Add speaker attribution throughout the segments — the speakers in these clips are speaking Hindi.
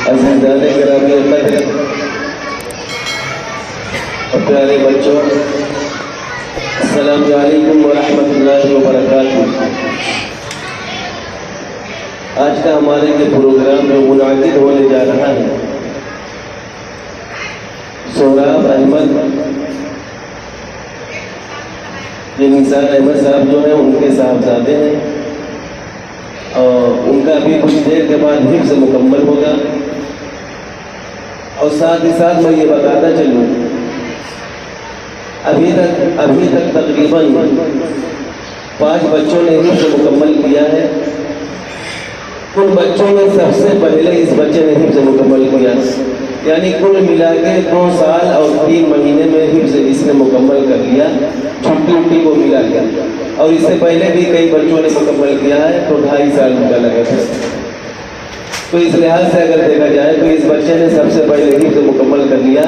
Speaker 1: अज़ीज़ाने गिरामी क़द्र और प्यारे बच्चों, अस्सलामु अलैकुम व रहमतुल्लाहि व बरकातुहू। आज का हमारे ये प्रोग्राम जो मुनाकिद होने जा रहा है, सोहराब अहमद ये निसार अहमद साहब जो हैं उनके साहबजादे हैं और उनका भी कुछ देर के बाद हिफ्ज़ मुकम्मल होगा। और साथ ही साथ मैं ये बताता चलूँ, अभी तक तकरीबन 5 बच्चों ने हिफ्ज़ मुकम्मल किया है। उन बच्चों में सबसे पहले इस बच्चे ने हिफ्ज़ मुकम्मल किया, यानी कुल मिला के 2 साल और 3 महीने में हिफ्ज़ इसने मुकम्मल कर लिया, छुट्टी को मिला के। और इससे पहले भी कई बच्चों ने मुकम्मल किया है, तो 2.5 साल उनका लगा था। तो इस लिहाज से अगर देखा जाए तो इस बच्चे ने सबसे पहले हिफ्ज़ मुकम्मल कर लिया।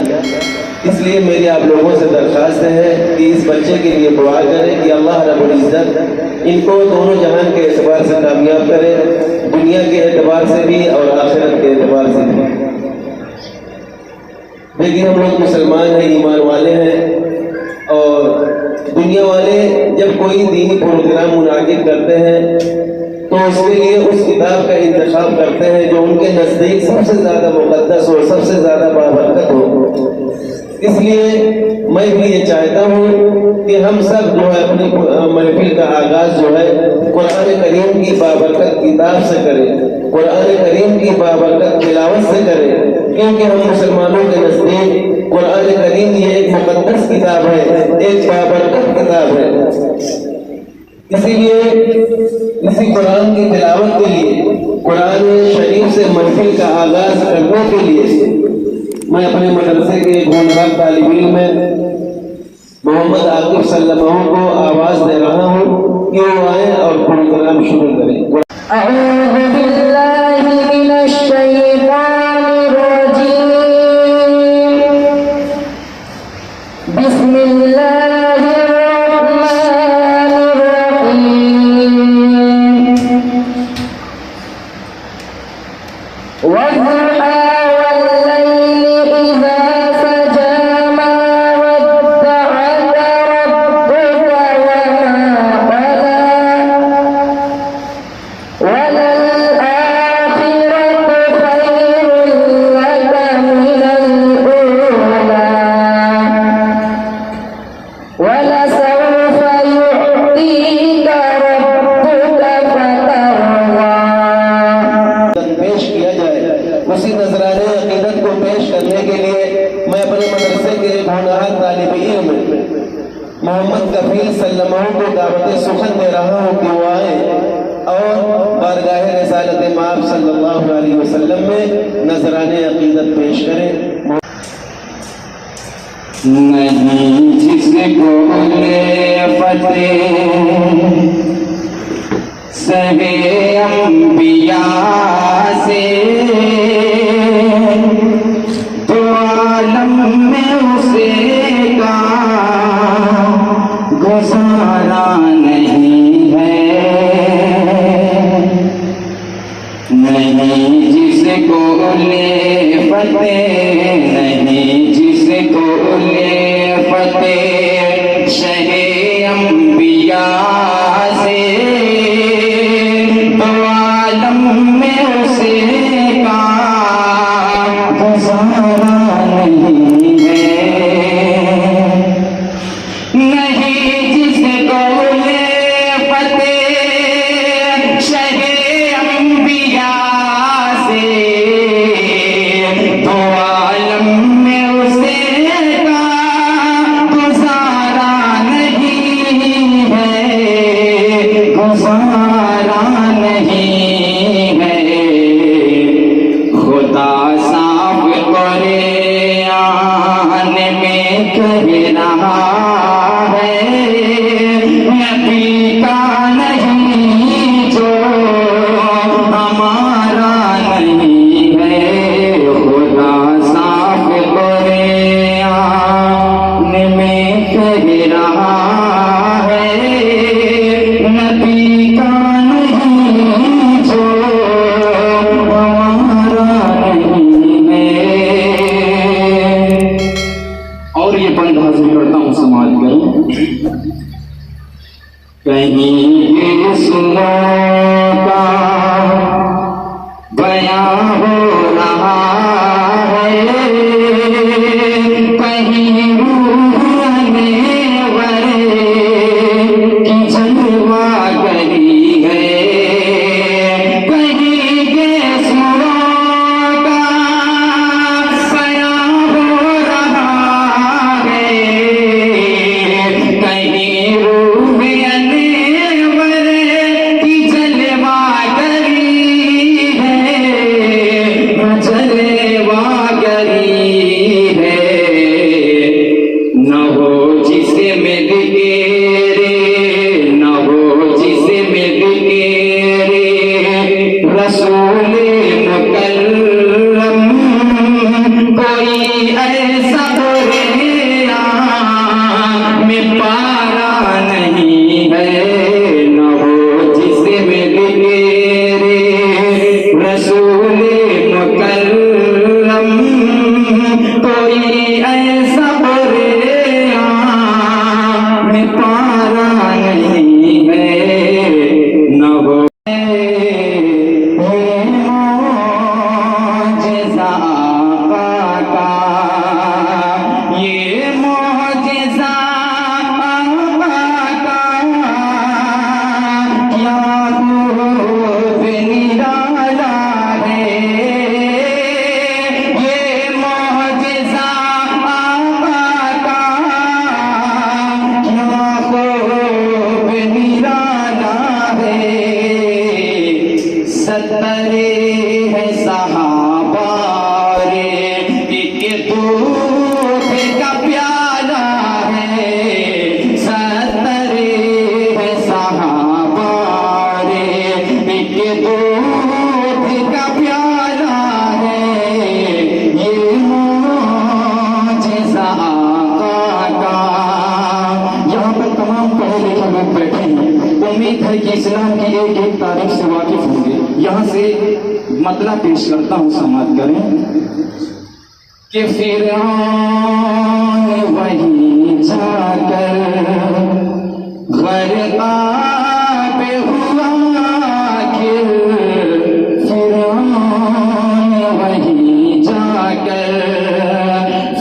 Speaker 1: इसलिए मेरी आप लोगों से दरख्वास्त है कि इस बच्चे के लिए दुआ करें कि अल्लाह रब्बुल इज़्ज़त इनको दोनों जहान के एतबार से कामयाब करे, दुनिया के एतबार से भी और आखिरत के एतबार से भी। देखिए, हम लोग मुसलमान हैं, ईमान वाले हैं, और दुनिया वाले जब कोई दीनी प्रोग्राम मुनाकिद करते हैं तो उसके लिए उस किताब का इंतखाब करते हैं जो उनके नज़दीक सबसे ज़्यादा मुक़द्दस हो, सबसे ज़्यादा बाबरकत हो। इसलिए मैं भी ये चाहता हूँ कि हम सब जो है अपनी महफिल का आगाज़ जो है कुरान करीम की बाबरकत किताब से करें, कुरान करीम की बाबरकत तिलावत से करें, क्योंकि हम मुसलमानों के नज़दीक कुरान करीम ये एक मुक़द्दस किताब है, एक बाबरकत किताब है। इसीलिए इसी कुरान की तिलावत के लिए, कुरान शरीफ से महफिल का आगाज़ करने के लिए मैं अपने मदरसे के होनहार तालिब इल्म मोहम्मद आकिब सल्लल्लाहु को आवाज़ दे रहा हूँ कि वो आए और प्रोग्राम शुरू करें।
Speaker 2: अऊज़ु बिल्लाहि मिनश शैतानिर रजीम। बिस्मिल्लाहिर रहमानिर रहीम। वद्दुहा
Speaker 1: उसी नजराने अकीदत को पेश करने के लिए मैं अपने मदरसे के होनहार तालिब इल्म मोहम्मद कफील सल्लल्लाहु को दावत सुखन दे रहा हूँ कि वो आए और बारगाह रिसालत माब सल्लल्लाहु अलैहि वसल्लम में नजराने अकीदत पेश करें।
Speaker 3: नहीं जिसको ले फतेह सहे अंबिया से, तो आलम में उसे का गुजारा नहीं है। नहीं जिसको ले फतेह, नहीं जिसको ले फतेह शहे अंबिया से, तो आलम में उसे का गुजारा नहीं है। नहीं जिसको ले फतेह शहे अंबिया से, तो आलम में उसे का गुजारा नहीं है, गुजारा नहीं है। खुदा साफ करे आने में कह रहा है, नबी का नहीं जो हमारा नहीं है। खुदा साफ करे आने में कह रहा है, नबी का नहीं जो हमारा नहीं हो रहा है, कहीं रूह अनेवर की जलवा गरी है, कहीं गैसुआ का सया हो रहा है, कहीं रूह अनेवर की जलवा गरी है, जलवा गरी है। न हो जिसे में दिकेरे, न हो जिसे में दिकेरे, रसूल मुकर्रम कोई ऐसा गोरेया में पारा नहीं है। न हो जिसे में दिकेरे, रसूल मुकर्रम कोई ऐसा गोरेया में पारा नहीं है। न हो मौजिज़ा आका का, ये मौजिज़ा आका का, क्या खूब निराला है, ये मौजिज़ा आका का, क्या खूब निराला है। सत्तरे है सहाबा रे, एक दूध का प्याला है, सत्तरे है सहाबा रे, एक दूध का प्याला है, ये मौजिज़ा आका का। यहाँ पर तमाम पढ़े लिखे लोग बैठे हैं, उम्मीद है कि इस्लाम की एक एक तारीख से वाकिफ होंगे। यहाँ से मतलब पेश करता हूँ, समाप्त करें कि फिरौन वहीं जाकर ग़रक़ाब हुआ आखिर, फिरौन वहीं जाकर,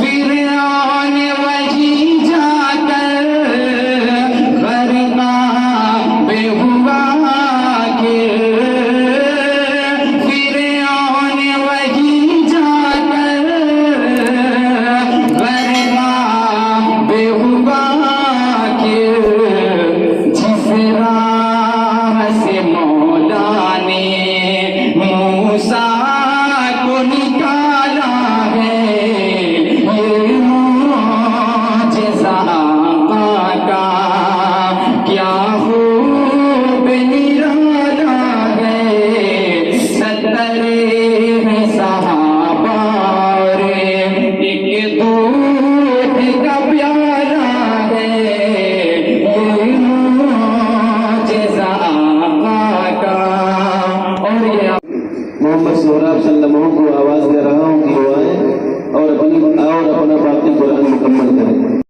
Speaker 3: फिरौन वहीं जाकर ग़रक़ाब हुआ आखिर, फिरौन वहीं जाकर ग़रक़ाब हुआ आखिर, जिस राह से मौला ने मूसा को निकाला है, ये मौजिज़ा आका का, क्या खूब निराला है। सत्तरे है सहाबा रे, एक दूध का प्याला है, ये मौजिज़ा आका का। और ये
Speaker 1: मोहम्मद सोहराब सल्लल्लाहु को आवाज दे रहा हूँ कि वो आए और अपना बाकी कुरान मुकम्मल करें।